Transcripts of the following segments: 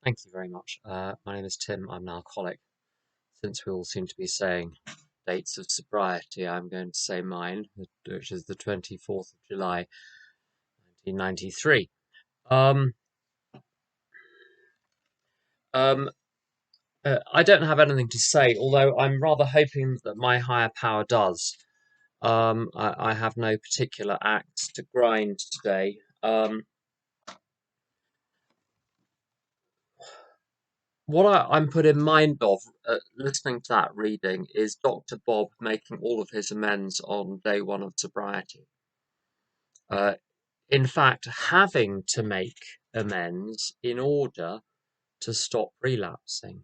Thank you very much. My name is Tim. I'm an alcoholic. Since we all seem to be saying dates of sobriety, I'm going to say mine, which is the 24th of July, 1993. Um, um, I don't have anything to say, although I'm rather hoping that my higher power does. I have no particular axe to grind today. What I'm put in mind of listening to that reading is Dr. Bob making all of his amends on day one of sobriety. Uh, in fact, having to make amends in order to stop relapsing.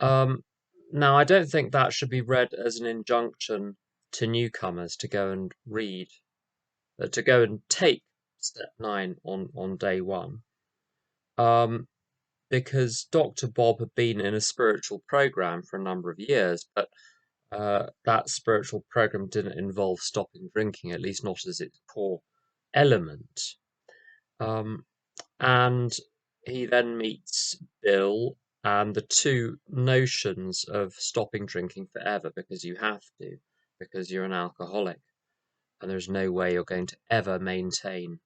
Um, Now, I don't think that should be read as an injunction to newcomers to go and read, to go and take step 9 on day one. Because Dr. Bob had been in a spiritual program for a number of years, but that spiritual program didn't involve stopping drinking, at least not as its core element. Um, and he then meets Bill, and the two notions of stopping drinking forever because you have to, because you're an alcoholic, and there's no way you're going to ever maintain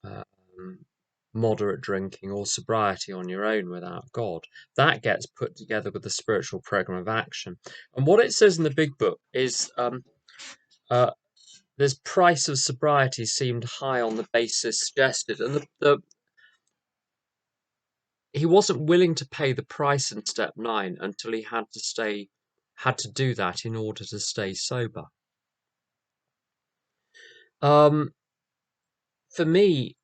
um, moderate drinking or sobriety on your own without God. That gets put together with the spiritual program of action. And what it says in the big book is uh, this price of sobriety seemed high on the basis suggested, and he wasn't willing to pay the price in step 9 until he had to do that in order to stay sober. Um, for me,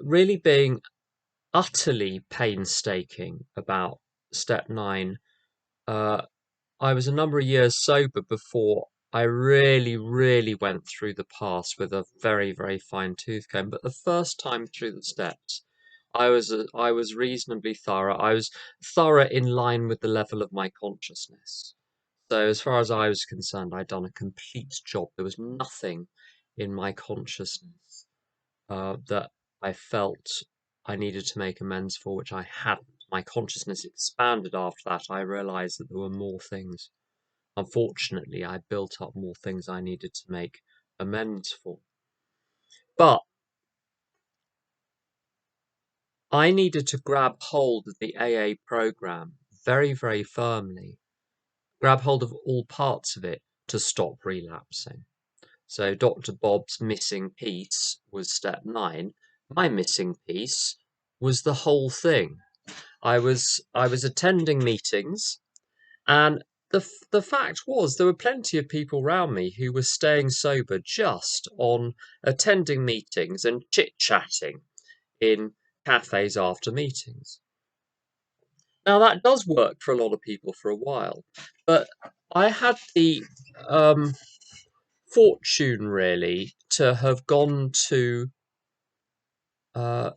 really being utterly painstaking about step 9. I was a number of years sober before I really, really went through the past with a very, very fine tooth comb. But the first time through the steps, I was reasonably thorough. I was thorough in line with the level of my consciousness. So as far as I was concerned, I'd done a complete job. There was nothing in my consciousness that I felt I needed to make amends for, which I hadn't. My consciousness expanded after that. I realized that there were more things. Unfortunately, I built up more things I needed to make amends for. But I needed to grab hold of the AA program very, very firmly, grab hold of all parts of it to stop relapsing. So Dr. Bob's missing piece was step 9. My missing piece was the whole thing. I was attending meetings, and the fact was there were plenty of people around me who were staying sober just on attending meetings and chit-chatting in cafes after meetings. Now that does work for a lot of people for a while, but I had the fortune really to have gone to uh,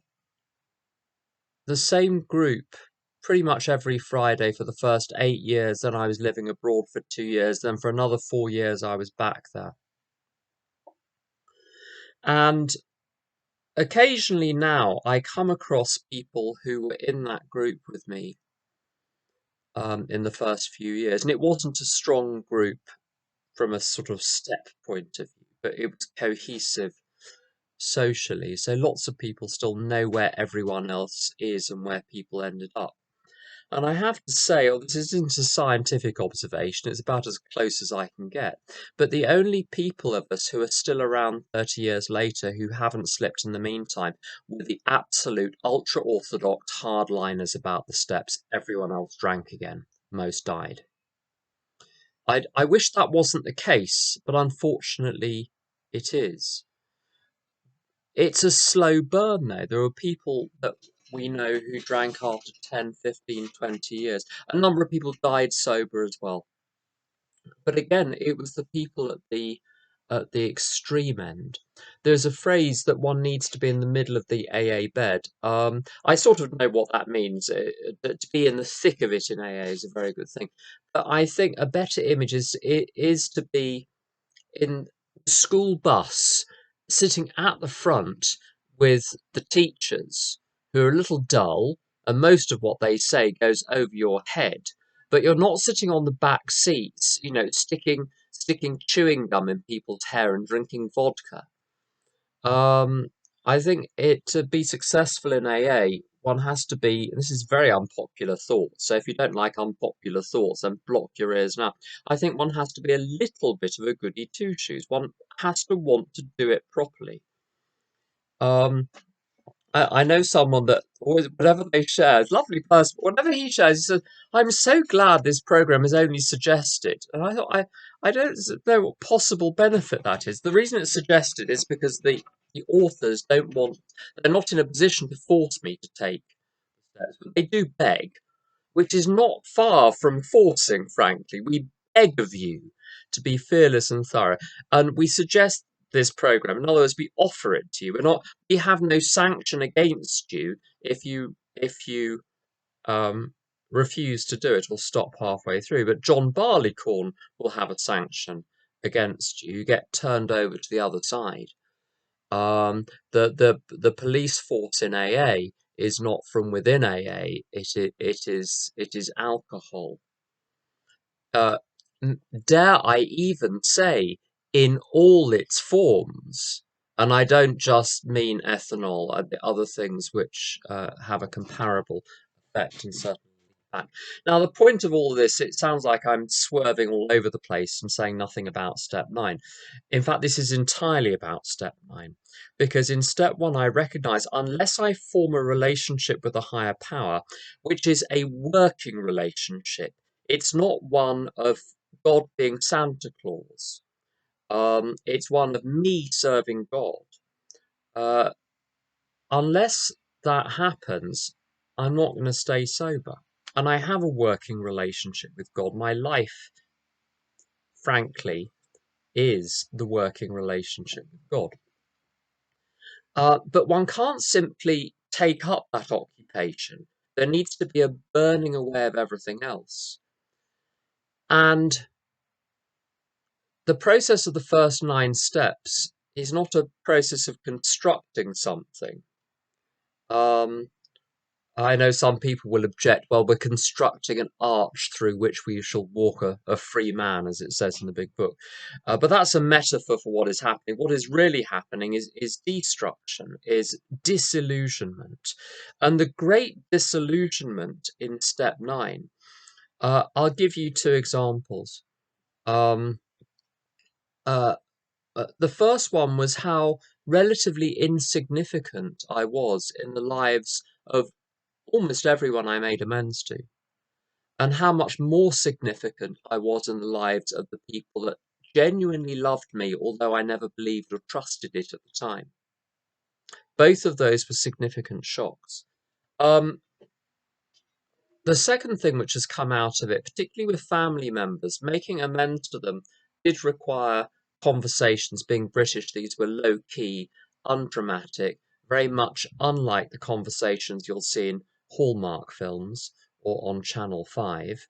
the same group pretty much every Friday for the first 8 years. Then I was living abroad for 2 years. Then for another 4 years, I was back there. And occasionally now, I come across people who were in that group with me in the first few years. And it wasn't a strong group from a sort of step point of view, but it was cohesive socially. So lots of people still know where everyone else is and where people ended up. And I have to say, this isn't a scientific observation, it's about as close as I can get. But the only people of us who are still around 30 years later who haven't slipped in the meantime were the absolute ultra-orthodox hardliners about the steps. Everyone else drank again. Most died. I wish that wasn't the case, but unfortunately it is. It's a slow burn though. There are people that we know who drank after 10, 15, 20 years. A number of people died sober as well. But again, it was the people at the extreme end. There's a phrase that one needs to be in the middle of the AA bed. I sort of know what that means. That to be in the thick of it in AA is a very good thing. But I think a better image is to be in the school bus, sitting at the front with the teachers who are a little dull, and most of what they say goes over your head. But you're not sitting on the back seats, sticking chewing gum in people's hair and drinking vodka. Um, I think to be successful in AA, one has to be. This is very unpopular thought. So if you don't like unpopular thoughts, then block your ears now. I think one has to be a little bit of a goody two shoes. One has to want to do it properly. Um, I know someone that always, whatever they share, is a lovely person. Whatever he shares, he says, "I'm so glad this program is only suggested." And I thought, I don't know what possible benefit that is. The reason it's suggested is because the authors don't want, they're not in a position to force me to take steps, but they do beg, which is not far from forcing, frankly. We beg of you to be fearless and thorough. And we suggest this program. In other words, we offer it to you. We have no sanction against you if you refuse to do it or stop halfway through. But John Barleycorn will have a sanction against you. You get turned over to the other side. The police force in AA is not from within AA. It is alcohol. Uh, dare I even say, in all its forms, and I don't just mean ethanol, the other things which have a comparable effect and certainly back. Now, the point of all of this, it sounds like I'm swerving all over the place and saying nothing about step 9. In fact, this is entirely about step 9, because in step 1, I recognize unless I form a relationship with a higher power, which is a working relationship, it's not one of God being Santa Claus. It's one of me serving God. Uh, unless that happens, I'm not going to stay sober. And I have a working relationship with God. My life, frankly, is the working relationship with God. But one can't simply take up that occupation. There needs to be a burning away of everything else. And the process of the first 9 steps is not a process of constructing something. I know some people will object, well, we're constructing an arch through which we shall walk a free man, as it says in the big book. But that's a metaphor for what is happening. What is really happening is destruction, is disillusionment. And the great disillusionment in step 9, I'll give you 2 examples. Um, the first one was how relatively insignificant I was in the lives of almost everyone I made amends to, and how much more significant I was in the lives of the people that genuinely loved me, although I never believed or trusted it at the time. Both of those were significant shocks. The second thing which has come out of it, particularly with family members, making amends to them did require conversations. Being British, these were low-key, undramatic, very much unlike the conversations you'll see in Hallmark films or on Channel 5.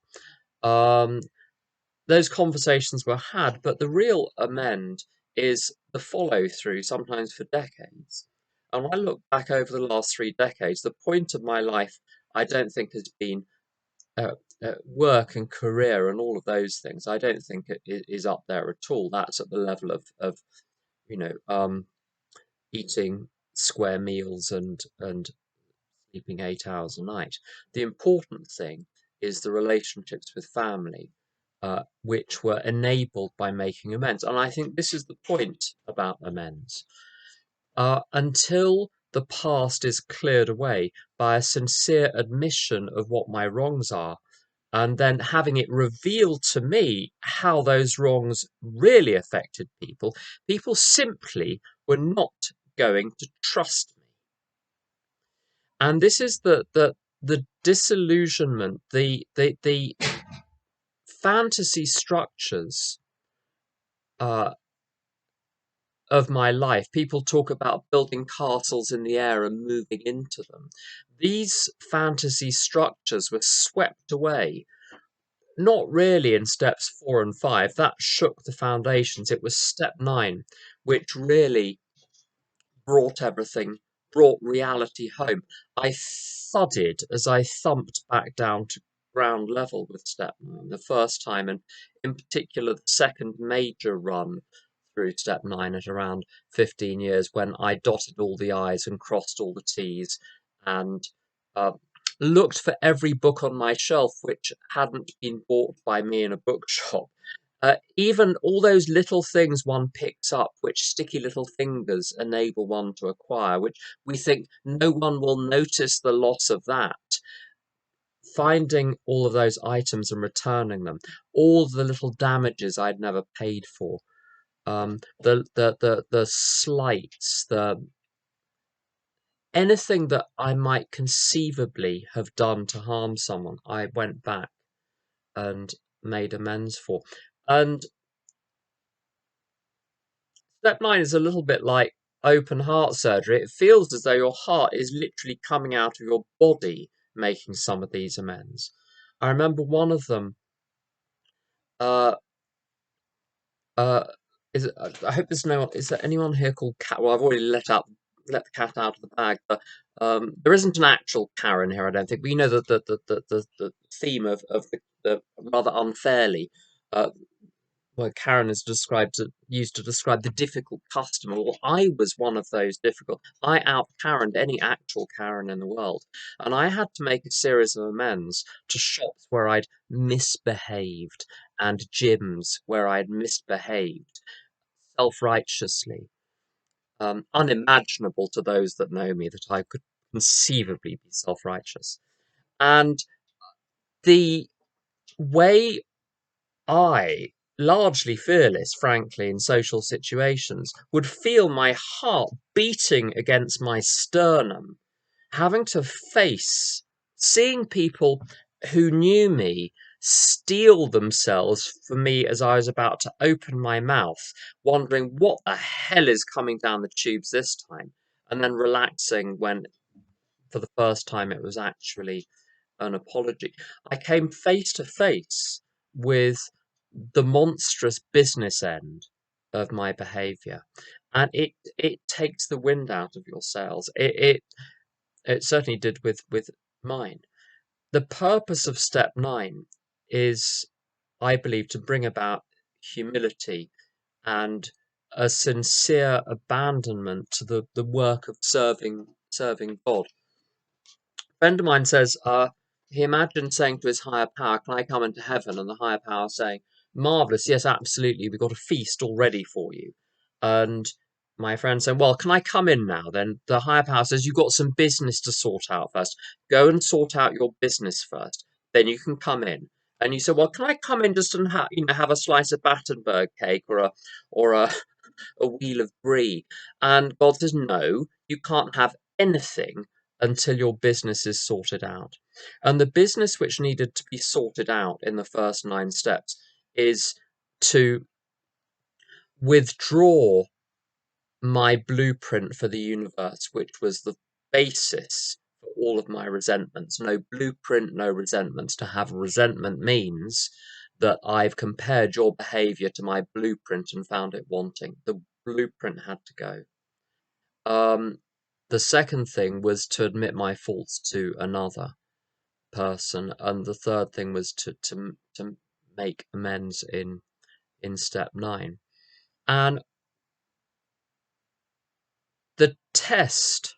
Those conversations were had, but the real amend is the follow-through, sometimes for decades. And when I look back over the last 3 decades, the point of my life, I don't think has been work and career and all of those things. I don't think it is up there at all. That's at the level of eating square meals and sleeping 8 hours a night. The important thing is the relationships with family, which were enabled by making amends. And I think this is the point about amends. Until the past is cleared away by a sincere admission of what my wrongs are, and then having it revealed to me how those wrongs really affected people, people simply were not going to trust me. And this is the disillusionment, the fantasy structures of my life. People talk about building castles in the air and moving into them. These fantasy structures were swept away. Not really in steps 4 and 5. That shook the foundations. It was step 9, which really brought everything brought reality home. I thudded as I thumped back down to ground level with step 9 the first time, and in particular the second major run through step 9 at around 15 years, when I dotted all the I's and crossed all the T's, and uh, looked for every book on my shelf which hadn't been bought by me in a bookshop. Even all those little things one picks up, which sticky little fingers enable one to acquire, which we think no one will notice the loss of that. Finding all of those items and returning them, all the little damages I'd never paid for, the slights, the anything that I might conceivably have done to harm someone, I went back and made amends for. And step 9 is a little bit like open heart surgery. It feels as though your heart is literally coming out of your body making some of these amends. I remember one of them. Uh, uh, I hope there's no. Is there anyone here called Cat? Well, I've already let the cat out of the bag. But there isn't an actual Karen here, I don't think. But you know the theme of the rather unfairly. Uh, Well, Karen is used to describe the difficult customer. Well, I was one of those difficult. I out-Karened any actual Karen in the world, and I had to make a series of amends to shops where I'd misbehaved and gyms where I'd misbehaved self-righteously. Unimaginable to those that know me that I could conceivably be self-righteous. And the way I, largely fearless, frankly, in social situations, would feel my heart beating against my sternum, having to face seeing people who knew me steel themselves for me as I was about to open my mouth, wondering what the hell is coming down the tubes this time, and then relaxing when, for the first time, it was actually an apology. I came face to face with the monstrous business end of my behaviour, and it takes the wind out of your sails. It certainly did with mine. The purpose of step 9 is, I believe, to bring about humility and a sincere abandonment to the work of serving God. Friend of mine says he imagined saying to his higher power, "Can I come into heaven?" And the higher power saying, "Marvelous, yes, absolutely. We've got a feast all ready for you." And my friend said, "Well, can I come in now?" Then the higher power says, "You've got some business to sort out first. Go and sort out your business first. Then you can come in." And you said, "Well, can I come in just and have a slice of Battenberg cake or a wheel of brie?" And God says, "No, you can't have anything until your business is sorted out." And the business which needed to be sorted out in the first 9 steps is to withdraw my blueprint for the universe, which was the basis for all of my resentments. No blueprint, no resentments. To have resentment means that I've compared your behavior to my blueprint and found it wanting. The blueprint had to go. The second thing was to admit my faults to another person, and the third thing was to make amends in step 9. And the test,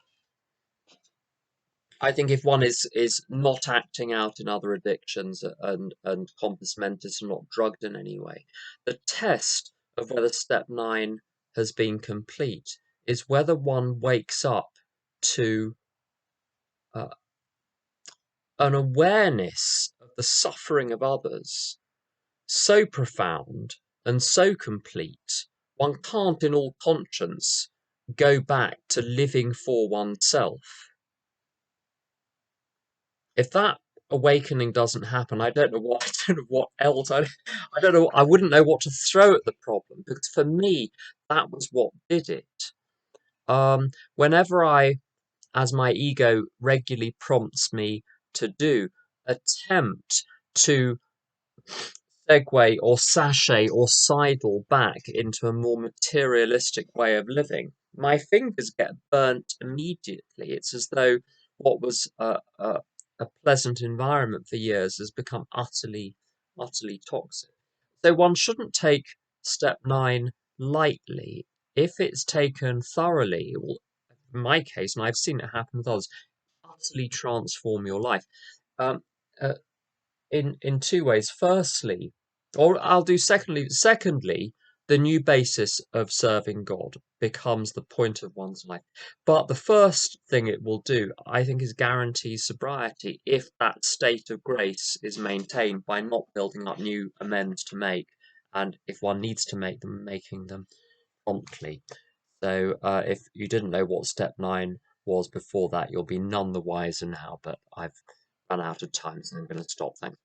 I think, if one is not acting out in other addictions and compos mentis and not drugged in any way, the test of whether step 9 has been complete is whether one wakes up to uh, an awareness of the suffering of others so profound and so complete, one can't in all conscience go back to living for oneself. If that awakening doesn't happen, I don't know what I don't know what else I don't know, I wouldn't know what to throw at the problem, because for me that was what did it. Whenever I, as my ego regularly prompts me to do, attempt to segue or sashay or sidle back into a more materialistic way of living, my fingers get burnt immediately. It's as though what was a pleasant environment for years has become utterly toxic. So one shouldn't take step nine lightly. If it's taken thoroughly, it will, in my case, and I've seen it happen with others, utterly transform your life. Um, uh, in two ways. Firstly, or I'll do secondly, the new basis of serving God becomes the point of one's life. But the first thing it will do, I think, is guarantee sobriety if that state of grace is maintained by not building up new amends to make, and if one needs to make them, making them promptly. So if you didn't know what step nine was before that, you'll be none the wiser now. But I've run out of time, so I'm going to stop. Thanks.